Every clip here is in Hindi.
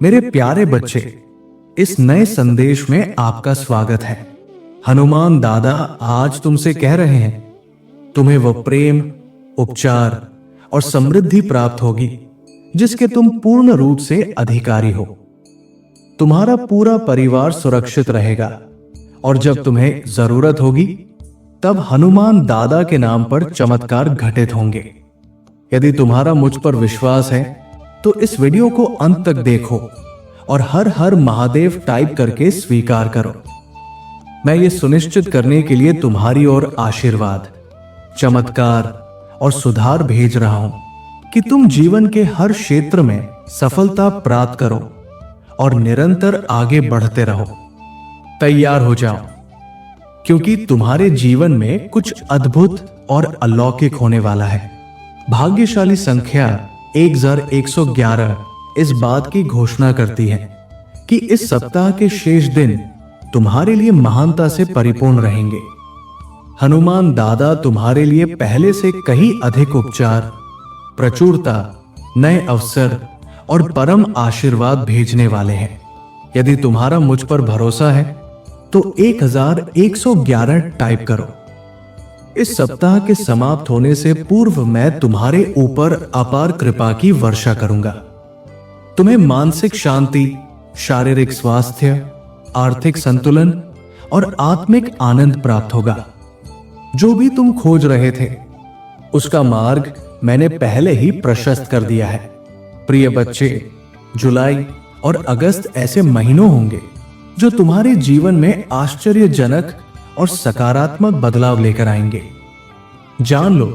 मेरे प्यारे बच्चे, इस नए संदेश में आपका स्वागत है। हनुमान दादा आज तुमसे कह रहे हैं, तुम्हें वह प्रेम, उपचार और समृद्धि प्राप्त होगी जिसके तुम पूर्ण रूप से अधिकारी हो। तुम्हारा पूरा परिवार सुरक्षित रहेगा और जब तुम्हें जरूरत होगी तब हनुमान दादा के नाम पर चमत्कार घटित होंगे। यदि तुम्हारा मुझ पर विश्वास है तो इस वीडियो को अंत तक देखो और हर हर महादेव टाइप करके स्वीकार करो। मैं ये सुनिश्चित करने के लिए तुम्हारी ओर आशीर्वाद, चमत्कार और सुधार भेज रहा हूं कि तुम जीवन के हर क्षेत्र में सफलता प्राप्त करो और निरंतर आगे बढ़ते रहो। तैयार हो जाओ, क्योंकि तुम्हारे जीवन में कुछ अद्भुत और अलौकिक होने वाला है। भाग्यशाली संख्या 1111 इस बात की घोषणा करती है कि इस सप्ताह के शेष दिन तुम्हारे लिए महानता से परिपूर्ण रहेंगे। हनुमान दादा तुम्हारे लिए पहले से कहीं अधिक उपचार, प्रचुरता, नए अवसर और परम आशीर्वाद भेजने वाले हैं। यदि तुम्हारा मुझ पर भरोसा है तो 1111 टाइप करो। इस सप्ताह के समाप्त होने से पूर्व मैं तुम्हारे ऊपर अपार कृपा की वर्षा करूंगा। तुम्हें मानसिक शांति, शारीरिक स्वास्थ्य, आर्थिक संतुलन और आत्मिक आनंद प्राप्त होगा। जो भी तुम खोज रहे थे उसका मार्ग मैंने पहले ही प्रशस्त कर दिया है। प्रिय बच्चे, जुलाई और अगस्त ऐसे महीनों होंगे जो तुम्हारे जीवन में आश्चर्यजनक और सकारात्मक बदलाव लेकर आएंगे। जान लो,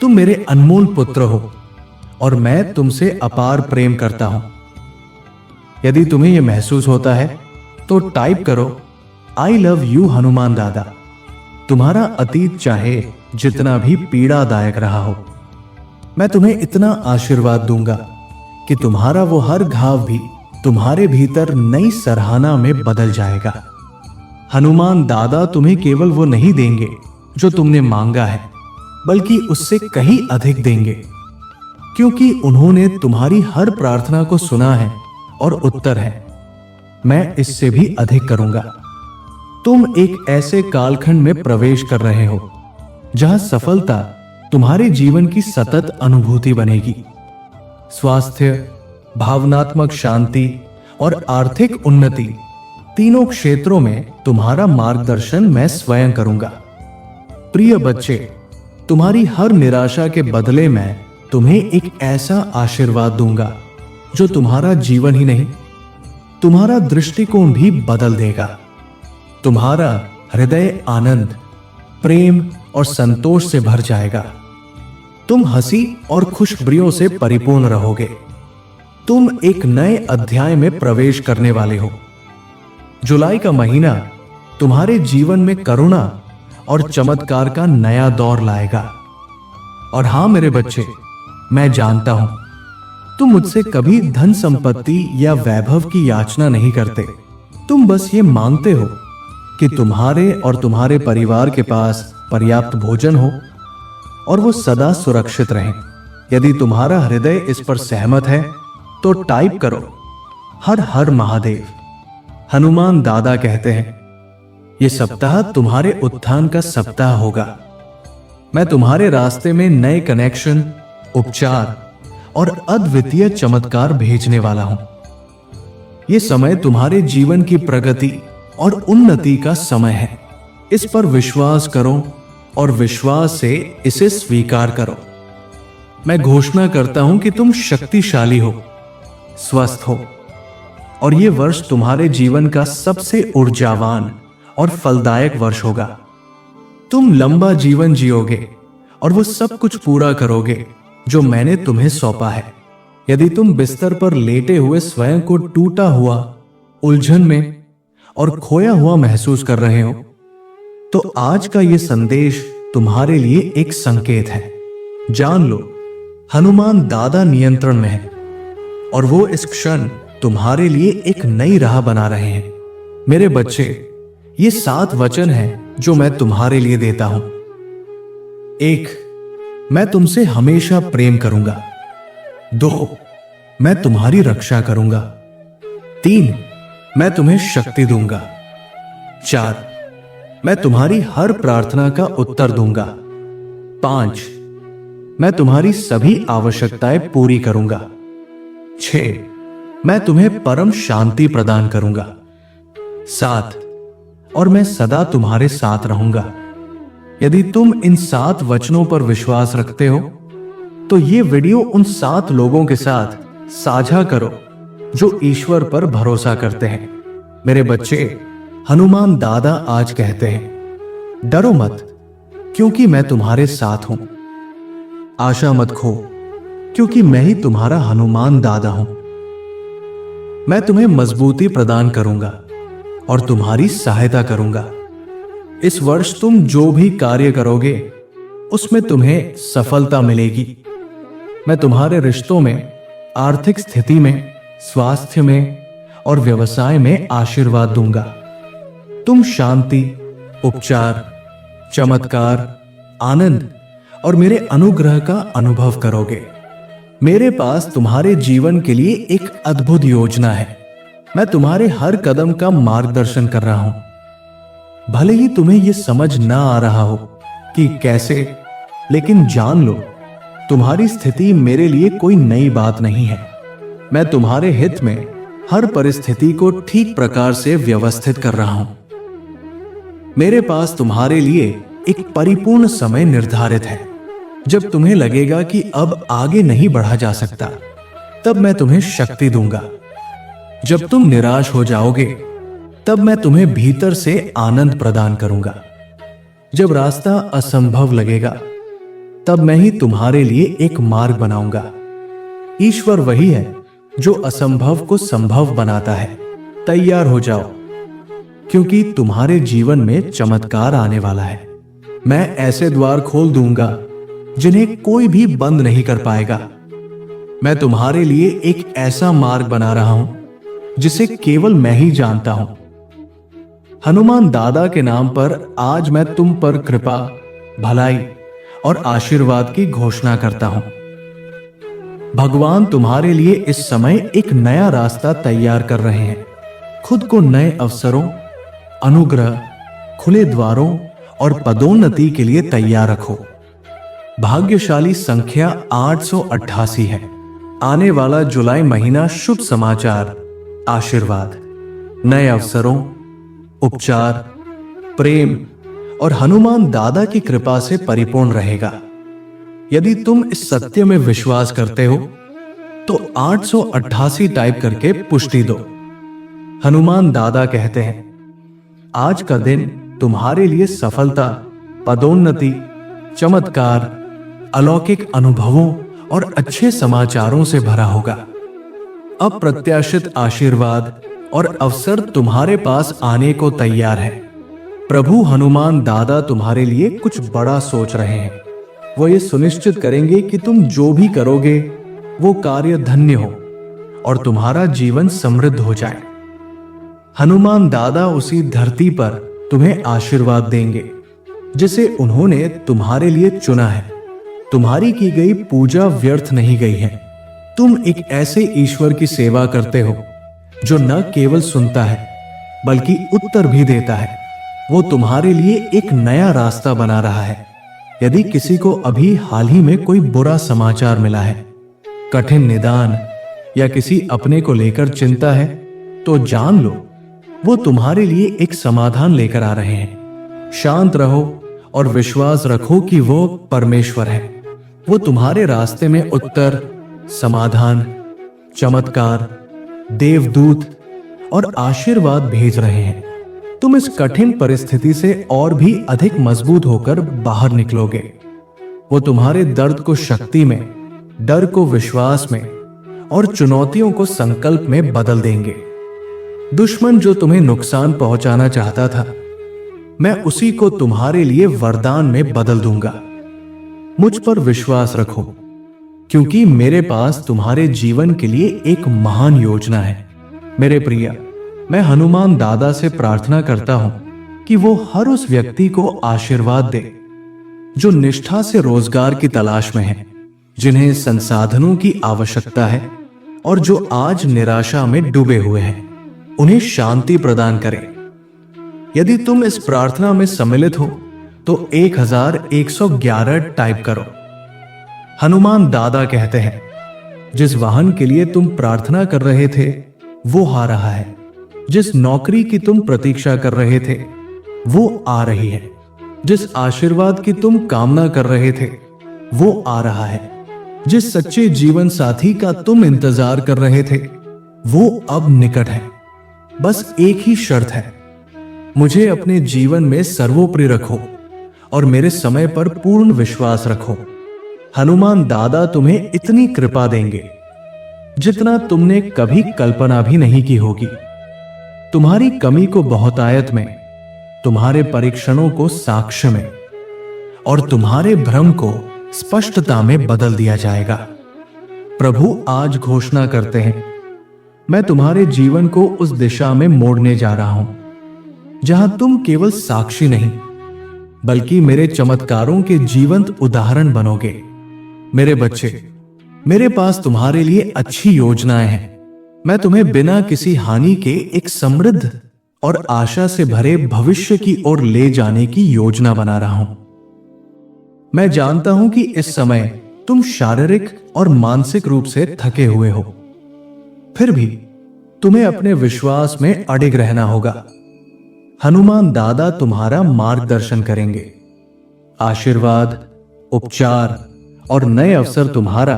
तुम मेरे अनमोल पुत्र हो और मैं तुमसे अपार प्रेम करता हूं। यदि तुम्हें यह महसूस होता है तो टाइप करो, आई लव यू हनुमान दादा। तुम्हारा अतीत चाहे जितना भी पीड़ादायक रहा हो, मैं तुम्हें इतना आशीर्वाद दूंगा कि तुम्हारा वो हर घाव भी तुम्हारे भीतर नई सराहना में बदल जाएगा। हनुमान दादा तुम्हें केवल वो नहीं देंगे जो तुमने मांगा है, बल्कि उससे कहीं अधिक देंगे, क्योंकि उन्होंने तुम्हारी हर प्रार्थना को सुना है और उत्तर है। मैं इससे भी अधिक करूंगा। तुम एक ऐसे कालखंड में प्रवेश कर रहे हो जहां सफलता तुम्हारे जीवन की सतत अनुभूति बनेगी। स्वास्थ्य, भावनात्मक शांति और आर्थिक उन्नति, तीनों क्षेत्रों में तुम्हारा मार्गदर्शन मैं स्वयं करूंगा। प्रिय बच्चे, तुम्हारी हर निराशा के बदले मैं तुम्हें एक ऐसा आशीर्वाद दूंगा जो तुम्हारा जीवन ही नहीं, तुम्हारा दृष्टिकोण भी बदल देगा। तुम्हारा हृदय आनंद, प्रेम और संतोष से भर जाएगा। तुम हंसी और खुशब्रियों से परिपूर्ण रहोगे। तुम एक नए अध्याय में प्रवेश करने वाले हो। जुलाई का महीना तुम्हारे जीवन में करुणा और चमत्कार का नया दौर लाएगा। और हां मेरे बच्चे, मैं जानता हूं तुम मुझसे कभी धन संपत्ति या वैभव की याचना नहीं करते। तुम बस ये मांगते हो कि तुम्हारे और तुम्हारे परिवार के पास पर्याप्त भोजन हो और वो सदा सुरक्षित रहें। यदि तुम्हारा हृदय इस पर सहमत है तो टाइप करो, हर हर महादेव। हनुमान दादा कहते हैं, यह सप्ताह तुम्हारे उत्थान का सप्ताह होगा। मैं तुम्हारे रास्ते में नए कनेक्शन, उपचार और अद्वितीय चमत्कार भेजने वाला हूं। यह समय तुम्हारे जीवन की प्रगति और उन्नति का समय है। इस पर विश्वास करो और विश्वास से इसे स्वीकार करो। मैं घोषणा करता हूं कि तुम शक्तिशाली हो, स्वस्थ हो और यह वर्ष तुम्हारे जीवन का सबसे ऊर्जावान और फलदायक वर्ष होगा। तुम लंबा जीवन जियोगे और वो सब कुछ पूरा करोगे जो मैंने तुम्हें सौंपा है। यदि तुम बिस्तर पर लेटे हुए स्वयं को टूटा हुआ, उलझन में और खोया हुआ महसूस कर रहे हो, तो आज का यह संदेश तुम्हारे लिए एक संकेत है। जान लो, हनुमान दादा नियंत्रण में है और वो इस क्षण तुम्हारे लिए एक नई राह बना रहे हैं। मेरे बच्चे, ये 7 वचन हैं जो मैं तुम्हारे लिए देता हूं। 1, मैं तुमसे हमेशा प्रेम करूंगा। 2, मैं तुम्हारी रक्षा करूंगा। 3, मैं तुम्हें शक्ति दूंगा। 4, मैं तुम्हारी हर प्रार्थना का उत्तर दूंगा। 5, मैं तुम्हारी सभी आवश्यकताएं पूरी करूंगा। 6, मैं तुम्हें परम शांति प्रदान करूंगा। 7, और मैं सदा तुम्हारे साथ रहूंगा। यदि तुम इन 7 वचनों पर विश्वास रखते हो तो ये वीडियो उन 7 लोगों के साथ साझा करो जो ईश्वर पर भरोसा करते हैं। मेरे बच्चे, हनुमान दादा आज कहते हैं, डरो मत क्योंकि मैं तुम्हारे साथ हूं। आशा मत खो क्योंकि मैं ही तुम्हारा हनुमान दादा हूं। मैं तुम्हें मजबूती प्रदान करूंगा और तुम्हारी सहायता करूंगा। इस वर्ष तुम जो भी कार्य करोगे उसमें तुम्हें सफलता मिलेगी। मैं तुम्हारे रिश्तों में, आर्थिक स्थिति में, स्वास्थ्य में और व्यवसाय में आशीर्वाद दूंगा। तुम शांति, उपचार, चमत्कार, आनंद और मेरे अनुग्रह का अनुभव करोगे। मेरे पास तुम्हारे जीवन के लिए एक अद्भुत योजना है। मैं तुम्हारे हर कदम का मार्गदर्शन कर रहा हूं। भले ही तुम्हें यह समझ ना आ रहा हो कि कैसे, लेकिन जान लो, तुम्हारी स्थिति मेरे लिए कोई नई बात नहीं है। मैं तुम्हारे हित में हर परिस्थिति को ठीक प्रकार से व्यवस्थित कर रहा हूं। मेरे पास तुम्हारे लिए एक परिपूर्ण समय निर्धारित है। जब तुम्हें लगेगा कि अब आगे नहीं बढ़ा जा सकता, तब मैं तुम्हें शक्ति दूंगा। जब तुम निराश हो जाओगे, तब मैं तुम्हें भीतर से आनंद प्रदान करूंगा। जब रास्ता असंभव लगेगा, तब मैं ही तुम्हारे लिए एक मार्ग बनाऊंगा। ईश्वर वही है जो असंभव को संभव बनाता है। तैयार हो जाओ, क्योंकि तुम्हारे जीवन में चमत्कार आने वाला है। मैं ऐसे द्वार खोल दूंगा जिन्हें कोई भी बंद नहीं कर पाएगा। मैं तुम्हारे लिए एक ऐसा मार्ग बना रहा हूं जिसे केवल मैं ही जानता हूं। हनुमान दादा के नाम पर आज मैं तुम पर कृपा, भलाई और आशीर्वाद की घोषणा करता हूं। भगवान तुम्हारे लिए इस समय एक नया रास्ता तैयार कर रहे हैं। खुद को नए अवसरों, अनुग्रह, खुले द्वारों और पदोन्नति के लिए तैयार रखो। भाग्यशाली संख्या 888 है। आने वाला जुलाई महीना शुभ समाचार, आशीर्वाद, नए अवसरों, उपचार, प्रेम और हनुमान दादा की कृपा से परिपूर्ण रहेगा। यदि तुम इस सत्य में विश्वास करते हो तो 888 टाइप करके पुष्टि दो। हनुमान दादा कहते हैं, आज का दिन तुम्हारे लिए सफलता, पदोन्नति, चमत्कार, अलौकिक अनुभवों और अच्छे समाचारों से भरा होगा। अप्रत्याशित आशीर्वाद और अवसर तुम्हारे पास आने को तैयार है। प्रभु हनुमान दादा तुम्हारे लिए कुछ बड़ा सोच रहे हैं। वो ये सुनिश्चित करेंगे कि तुम जो भी करोगे वो कार्य धन्य हो और तुम्हारा जीवन समृद्ध हो जाए। हनुमान दादा उसी धरती पर तुम्हें आशीर्वाद देंगे जिसे उन्होंने तुम्हारे लिए चुना है। तुम्हारी की गई पूजा व्यर्थ नहीं गई है। तुम एक ऐसे ईश्वर की सेवा करते हो जो न केवल सुनता है बल्कि उत्तर भी देता है। वो तुम्हारे लिए एक नया रास्ता बना रहा है। यदि किसी को अभी हाल ही में कोई बुरा समाचार मिला है, कठिन निदान या किसी अपने को लेकर चिंता है, तो जान लो वो तुम्हारे लिए एक समाधान लेकर आ रहे हैं। शांत रहो और विश्वास रखो कि वो परमेश्वर है। वो तुम्हारे रास्ते में उत्तर, समाधान, चमत्कार, देवदूत और आशीर्वाद भेज रहे हैं। तुम इस कठिन परिस्थिति से और भी अधिक मजबूत होकर बाहर निकलोगे। वो तुम्हारे दर्द को शक्ति में, डर को विश्वास में और चुनौतियों को संकल्प में बदल देंगे। दुश्मन जो तुम्हें नुकसान पहुंचाना चाहता था, मैं उसी को तुम्हारे लिए वरदान में बदल दूंगा। मुझ पर विश्वास रखो, क्योंकि मेरे पास तुम्हारे जीवन के लिए एक महान योजना है। मेरे प्रिय, मैं हनुमान दादा से प्रार्थना करता हूं कि वो हर उस व्यक्ति को आशीर्वाद दे जो निष्ठा से रोजगार की तलाश में है, जिन्हें संसाधनों की आवश्यकता है और जो आज निराशा में डूबे हुए हैं। उन्हें शांति प्रदान करें। यदि तुम इस प्रार्थना में सम्मिलित हो तो 1111 टाइप करो। हनुमान दादा कहते हैं, जिस वाहन के लिए तुम प्रार्थना कर रहे थे वो आ रहा है। जिस नौकरी की तुम प्रतीक्षा कर रहे थे वो आ रही है। जिस आशीर्वाद की तुम कामना कर रहे थे वो आ रहा है। जिस सच्चे जीवन साथी का तुम इंतजार कर रहे थे वो अब निकट है। बस एक ही शर्त है, मुझे अपने जीवन में सर्वोपरि रखो और मेरे समय पर पूर्ण विश्वास रखो। हनुमान दादा तुम्हें इतनी कृपा देंगे जितना तुमने कभी कल्पना भी नहीं की होगी। तुम्हारी कमी को बहुतायत में, तुम्हारे परीक्षणों को साक्ष्य में और तुम्हारे भ्रम को स्पष्टता में बदल दिया जाएगा। प्रभु आज घोषणा करते हैं, मैं तुम्हारे जीवन को उस दिशा में मोड़ने जा रहा हूं जहां तुम केवल साक्षी नहीं बल्कि मेरे चमत्कारों के जीवंत उदाहरण बनोगे। मेरे बच्चे, मेरे पास तुम्हारे लिए अच्छी योजनाएं हैं। मैं तुम्हें बिना किसी हानि के एक समृद्ध और आशा से भरे भविष्य की ओर ले जाने की योजना बना रहा हूं। मैं जानता हूं कि इस समय तुम शारीरिक और मानसिक रूप से थके हुए हो, फिर भी तुम्हें अपने विश्वास में अडिग रहना होगा। हनुमान दादा तुम्हारा मार्गदर्शन करेंगे। आशीर्वाद, उपचार और नए अवसर तुम्हारा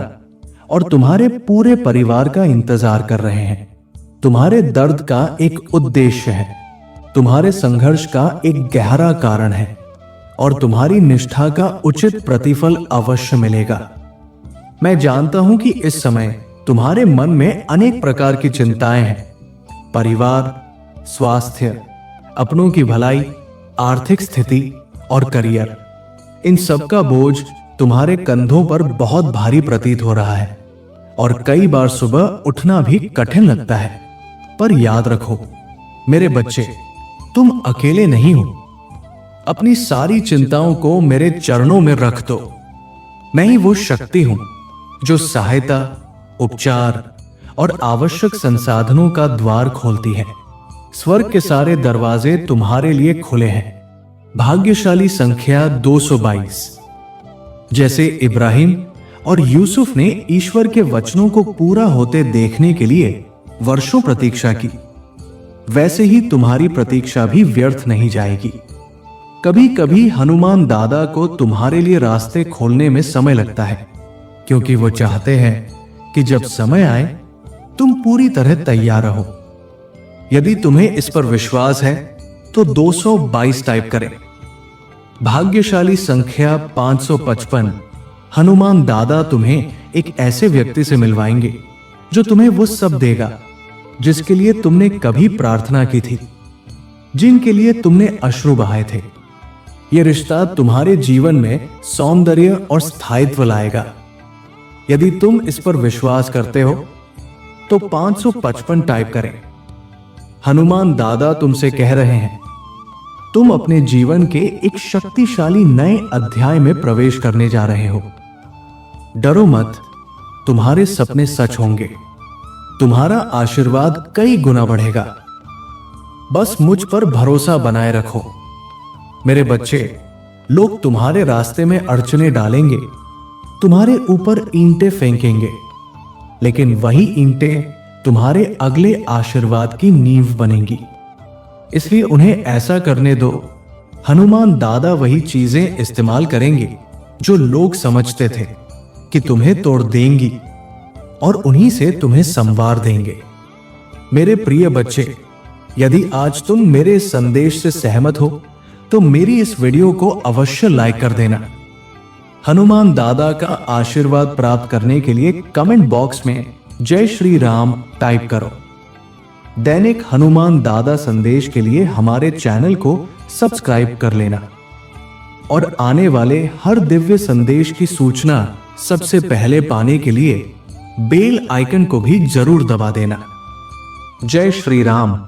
और तुम्हारे पूरे परिवार का इंतजार कर रहे हैं। तुम्हारे दर्द का एक उद्देश्य है, तुम्हारे संघर्ष का एक गहरा कारण है और तुम्हारी निष्ठा का उचित प्रतिफल अवश्य मिलेगा। मैं जानता हूं कि इस समय तुम्हारे मन में अनेक प्रकार की चिंताएं हैं। परिवार, स्वास्थ्य, अपनों की भलाई, आर्थिक स्थिति और करियर, इन सब का बोझ तुम्हारे कंधों पर बहुत भारी प्रतीत हो रहा है और कई बार सुबह उठना भी कठिन लगता है। पर याद रखो मेरे बच्चे, तुम अकेले नहीं हो। अपनी सारी चिंताओं को मेरे चरणों में रख दो। मैं ही वो शक्ति हूं जो सहायता, उपचार और आवश्यक संसाधनों का द्वार खोलती है। स्वर्ग के सारे दरवाजे तुम्हारे लिए खुले हैं। भाग्यशाली संख्या 222। जैसे इब्राहिम और यूसुफ ने ईश्वर के वचनों को पूरा होते देखने के लिए वर्षों प्रतीक्षा की, वैसे ही तुम्हारी प्रतीक्षा भी व्यर्थ नहीं जाएगी। कभी कभी हनुमान दादा को तुम्हारे लिए रास्ते खोलने में समय लगता है, क्योंकि वो चाहते हैं कि जब समय आए तुम पूरी तरह तैयार रहो। यदि तुम्हें इस पर विश्वास है तो 222 टाइप करें। भाग्यशाली संख्या 555। हनुमान दादा तुम्हें एक ऐसे व्यक्ति से मिलवाएंगे जो तुम्हें वो सब देगा जिसके लिए तुमने कभी प्रार्थना की थी, जिनके लिए तुमने अश्रु बहाए थे। यह रिश्ता तुम्हारे जीवन में सौंदर्य और स्थायित्व लाएगा। यदि तुम इस पर विश्वास करते हो तो 555 टाइप करें। हनुमान दादा तुमसे कह रहे हैं, तुम अपने जीवन के एक शक्तिशाली नए अध्याय में प्रवेश करने जा रहे हो। डरो मत, तुम्हारे सपने सच होंगे। तुम्हारा आशीर्वाद कई गुना बढ़ेगा। बस मुझ पर भरोसा बनाए रखो। मेरे बच्चे, लोग तुम्हारे रास्ते में अड़चने डालेंगे, तुम्हारे ऊपर ईंटें फेंकेंगे, लेकिन वही ईंटें तुम्हारे अगले आशीर्वाद की नींव बनेंगी। इसलिए उन्हें ऐसा करने दो। हनुमान दादा वही चीजें इस्तेमाल करेंगे जो लोग समझते थे कि तुम्हें तोड़ देंगी और उन्हीं से तुम्हें संवार देंगे। मेरे प्रिय बच्चे, यदि आज तुम मेरे संदेश से सहमत हो तो मेरी इस वीडियो को अवश्य लाइक कर देना। हनुमान दादा का आशीर्वाद प्राप्त करने के लिए कमेंट बॉक्स में जय श्री राम टाइप करो। दैनिक हनुमान दादा संदेश के लिए हमारे चैनल को सब्सक्राइब कर लेना और आने वाले हर दिव्य संदेश की सूचना सबसे पहले पाने के लिए बेल आइकन को भी जरूर दबा देना। जय श्री राम।